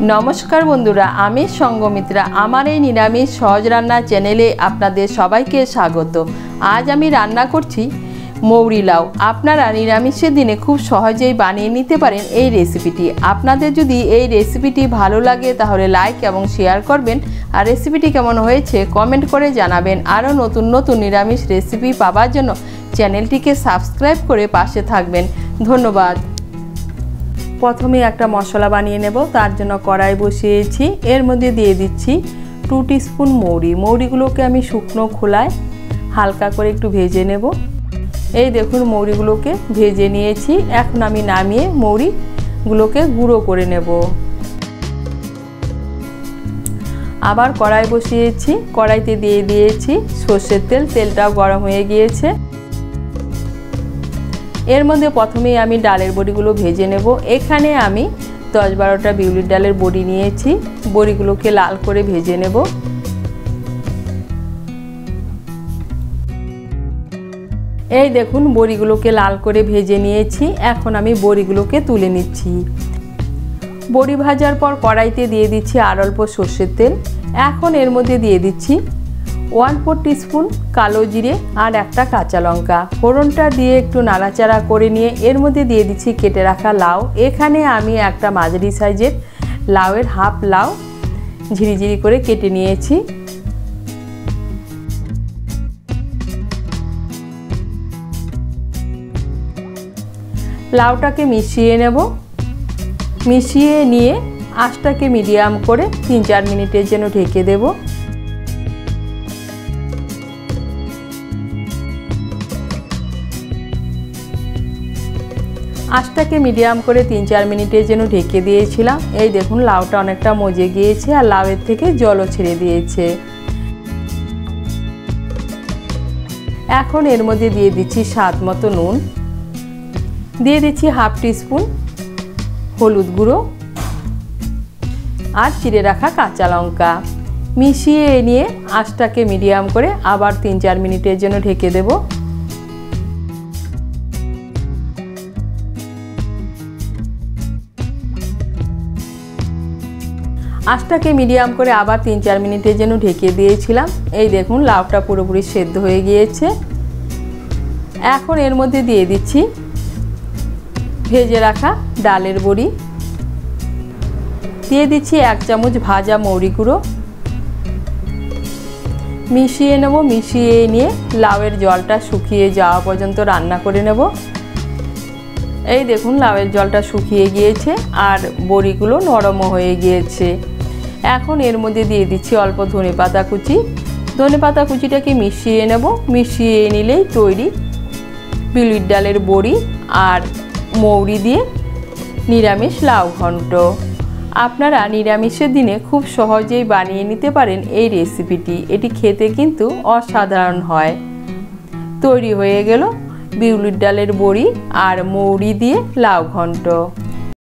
नमस्कार बंधुरा आमी संगमित्रा आमार এই নিরামিষ সহজ রান্না চ্যানেলে আপনাদের সবাইকে স্বাগত। আজ আমি রান্না করছি মৌরি লাউ। আপনারা নিরামিষের দিনে খুব সহজেই বানিয়ে নিতে পারেন এই রেসিপিটি। আপনাদের যদি এই রেসিপিটি ভালো লাগে তাহলে লাইক এবং শেয়ার করবেন, আর রেসিপিটি কেমন হয়েছে কমেন্ট করে জানাবেন। আরও নতুন নতুন নিরামিষ রেসিপি পাওয়ার জন্য চ্যানেলটিকে সাবস্ক্রাইব করে পাশে থাকবেন। ধন্যবাদ। প্রথমে একটা মশলা বানিয়ে নেব। তার জন্য কড়াই বসিয়েছি, এর মধ্যে দিয়ে দিচ্ছি 2 টিস্পুন মৌরি। মৌরিগুলোকে আমি শুকনো খোলায় হালকা করে একটু ভেজে নেব। এই দেখুন মৌরিগুলোকে ভেজে নিয়েছি। এখন আমি নামিয়ে মৌরিগুলোকে গুঁড়ো করে নেব। আবার কড়াই বসিয়েছি, কড়াইতে দিয়ে দিয়েছি সর্ষের তেল। তেলটাও গরম হয়ে গিয়েছে। এর মধ্যে প্রথমেই আমি ডালের বড়িগুলো ভেজে নেব। এখানে আমি 10-12টা বিউলির ডালের বড়ি নিয়েছি। বড়িগুলোকে লাল করে ভেজে নেব। এই দেখুন বড়িগুলোকে লাল করে ভেজে নিয়েছি। এখন আমি বড়িগুলোকে তুলে নিচ্ছি। বড়ি ভাজার পর কড়াইতে দিয়ে দিচ্ছি আর অল্প সর্ষের তেল। এখন এর মধ্যে দিয়ে দিচ্ছি 1/4 টিস্পুন কালো জিরে আর একটা কাঁচা লঙ্কা। ফোড়নটা দিয়ে একটু নাড়াচাড়া করে নিয়ে এর মধ্যে দিয়ে দিচ্ছি কেটে রাখা লাউ। এখানে আমি একটা মাঝারি সাইজের লাউয়ের হাফ লাউ ঝিরিঝিরি করে কেটে নিয়েছি। লাউটাকে মিশিয়ে নেব। মিশিয়ে নিয়ে আঁচটাকে মিডিয়াম করে 3-4 মিনিটের জন্য ঢেকে দেব। আঁচটাকে মিডিয়াম করে 3-4 মিনিটের জন্য ঢেকে দিয়েছিলাম। এই দেখুন লাউটা অনেকটা মজে গিয়েছে আর লাউয়ের থেকে জলও ছেড়ে দিয়েছে। এখন এর মধ্যে দিয়ে দিচ্ছি স্বাদ মতো নুন, দিয়ে দিচ্ছি 1/2 টিস্পুন হলুদ গুঁড়ো আর চিড়ে রাখা কাঁচা লঙ্কা। মিশিয়ে নিয়ে আঁচটাকে মিডিয়াম করে আবার 3-4 মিনিটের জন্য ঢেকে দেব। আঁচটাকে মিডিয়াম করে আবার 3-4 মিনিটের জন্য ঢেকে দিয়েছিলাম। এই দেখুন লাউটা পুরোপুরি সেদ্ধ হয়ে গিয়েছে। এখন এর মধ্যে দিয়ে দিচ্ছি ভেজে রাখা ডালের বড়ি, দিয়ে দিচ্ছি 1 চামচ ভাজা মৌরি গুঁড়ো। মিশিয়ে নেব। মিশিয়ে নিয়ে লাউয়ের জলটা শুকিয়ে যাওয়া পর্যন্ত রান্না করে নেব। এই দেখুন লাউয়ের জলটা শুকিয়ে গিয়েছে আর বড়িগুলো নরমও হয়ে গিয়েছে। এখন এর মধ্যে দিয়ে দিচ্ছি অল্প ধনেপাতা কুচি। ধনেপাতা কুচিটাকে মিশিয়ে নেব। মিশিয়ে নিলেই তৈরি বিউলির ডালের বড়ি আর মৌরি দিয়ে নিরামিষ লাউ ঘন্ট। আপনারা নিরামিষের দিনে খুব সহজেই বানিয়ে নিতে পারেন এই রেসিপিটি। এটি খেতে কিন্তু অসাধারণ হয়। তৈরি হয়ে গেল বিউলির ডালের বড়ি আর মৌরি দিয়ে লাউ ঘন্ট।